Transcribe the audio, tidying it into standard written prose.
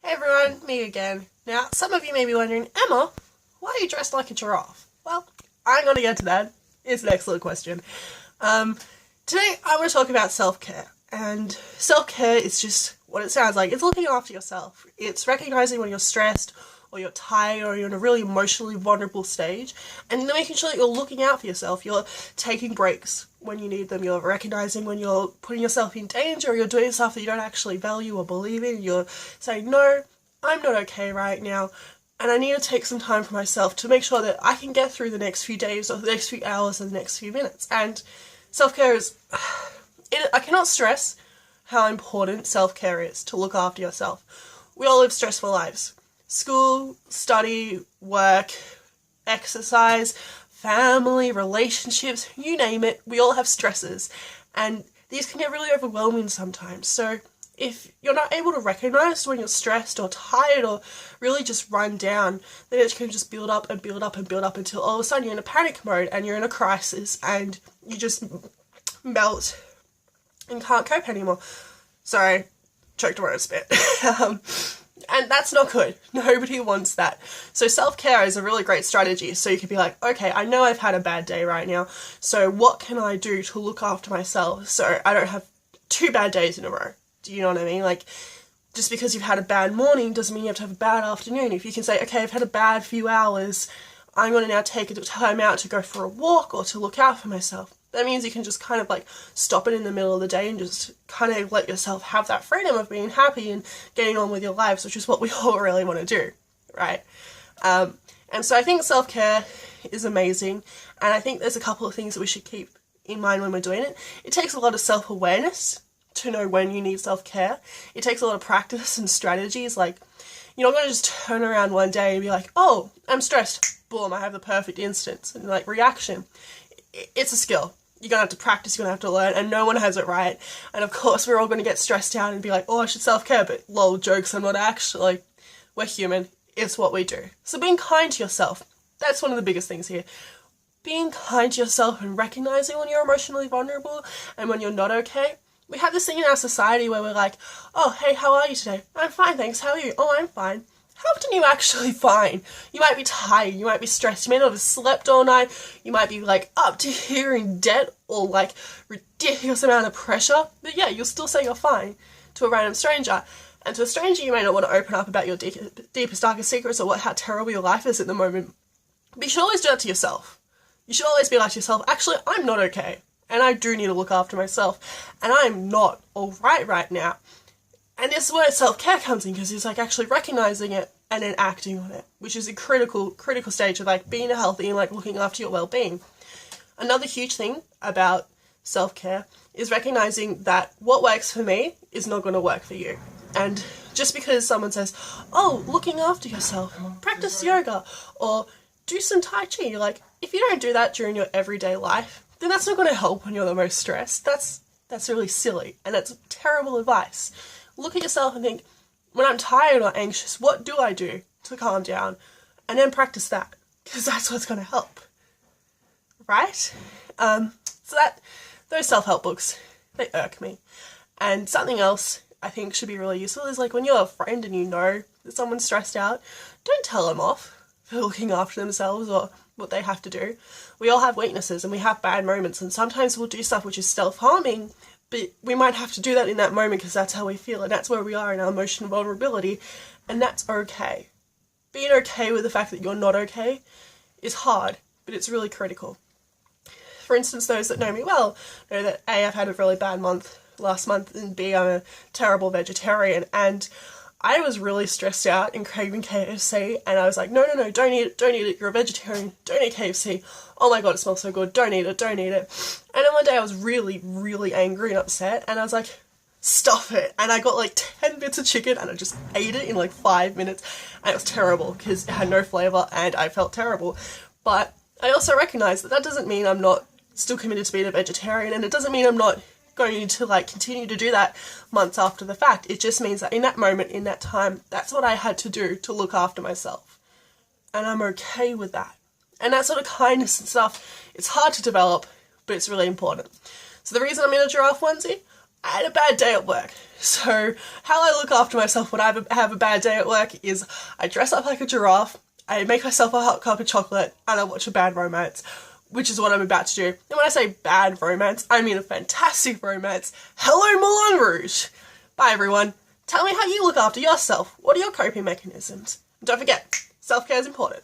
Hey everyone, me again. Now, some of you may be wondering, Emma, why are you dressed like a giraffe? Well, I'm going to get to that. It's an excellent question. Today I want to talk about self-care. And self-care is just what it sounds like. It's looking after yourself. It's recognizing when you're stressed, or you're tired, or you're in a really emotionally vulnerable stage, and making sure that you're looking out for yourself. You're taking breaks when you need them. You're recognizing when you're putting yourself in danger, or you're doing stuff that you don't actually value or believe in. You're saying, no, I'm not okay right now, and I need to take some time for myself to make sure that I can get through the next few days, or the next few hours, or the next few minutes. And self-care is... I cannot stress how important self-care is to look after yourself. We all live stressful lives. School, study, work, exercise, family, relationships, you name it, we all have stresses. And these can get really overwhelming sometimes. So if you're not able to recognize when you're stressed or tired or really just run down, then it can just build up and build up and build up until all of a sudden you're in a panic mode and you're in a crisis and you just melt and can't cope anymore. Sorry, choked word a bit. And that's not good. Nobody wants that. So self-care is a really great strategy. So you can be like, okay, I know I've had a bad day right now. So what can I do to look after myself so I don't have 2 bad days in a row? Do you know what I mean? Like, just because you've had a bad morning doesn't mean you have to have a bad afternoon. If you can say, okay, I've had a bad few hours, I'm going to now take a time out to go for a walk or to look out for myself. That means you can just kind of like stop it in the middle of the day and just kind of let yourself have that freedom of being happy and getting on with your lives, which is what we all really want to do, right? And so I think self-care is amazing, and I think there's a couple of things that we should keep in mind when we're doing it. It takes a lot of self-awareness to know when you need self-care. It takes a lot of practice and strategies. Like, you're not going to just turn around one day and be like, oh, I'm stressed, boom, I have the perfect instance and like reaction. It's a skill. You're going to have to practice, you're going to have to learn, and no one has it right. And of course, we're all going to get stressed out and be like, oh, I should self-care, but lol, jokes, I'm not actually. We're human. It's what we do. So being kind to yourself, that's one of the biggest things here. Being kind to yourself and recognizing when you're emotionally vulnerable and when you're not okay. We have this thing in our society where we're like, oh, hey, how are you today? I'm fine, thanks. How are you? Oh, I'm fine. How often are you actually fine? You might be tired, you might be stressed, you may not have slept all night, you might be like up to here in debt or like ridiculous amount of pressure, but yeah, you'll still say you're fine to a random stranger. And to a stranger, you may not want to open up about your deepest, darkest secrets or how terrible your life is at the moment. But you should always do that to yourself. You should always be like to yourself, actually, I'm not okay, and I do need to look after myself, and I'm not alright right now. And this is where self-care comes in, because it's like actually recognizing it and then acting on it, which is a critical stage of like being healthy and like looking after your well-being. Another huge thing about self-care is recognizing that what works for me is not going to work for you. And just because someone says, oh, looking after yourself, practice yoga or do some Tai Chi, like if you don't do that during your everyday life, then that's not going to help when you're the most stressed. That's really silly, and that's terrible advice. Look at yourself and think, when I'm tired or anxious, what do I do to calm down? And then practice that, because that's what's going to help, right? Those self-help books, they irk me. And something else I think should be really useful is like when you're a friend and you know that someone's stressed out, don't tell them off for looking after themselves or what they have to do. We all have weaknesses and we have bad moments, and sometimes we'll do stuff which is self-harming, but we might have to do that in that moment because that's how we feel, and that's where we are in our emotional vulnerability, and that's okay. Being okay with the fact that you're not okay is hard, but it's really critical. For instance, those that know me well know that A, I've had a really bad month last month, and B, I'm a terrible vegetarian, and I was really stressed out and craving KFC, and I was like, no, don't eat it, you're a vegetarian, don't eat KFC, oh my god, it smells so good, don't eat it. And then one day I was really, really angry and upset, and I was like, stuff it, and I got like 10 bits of chicken, and I just ate it in like 5 minutes, and it was terrible, because it had no flavour, and I felt terrible. But I also recognise that doesn't mean I'm not still committed to being a vegetarian, and it doesn't mean I'm not going to like continue to do that months after the fact. It just means that in that moment, in that time, that's what I had to do to look after myself, and I'm okay with that. And that sort of kindness and stuff, it's hard to develop, but it's really important. So the reason I'm in a giraffe onesie, I had a bad day at work. So how I look after myself when I have a bad day at work is I dress up like a giraffe, I make myself a hot cup of chocolate, and I watch a bad romance, which is what I'm about to do. And when I say bad romance, I mean a fantastic romance. Hello, Moulin Rouge! Bye, everyone. Tell me how you look after yourself. What are your coping mechanisms? And don't forget, self-care is important.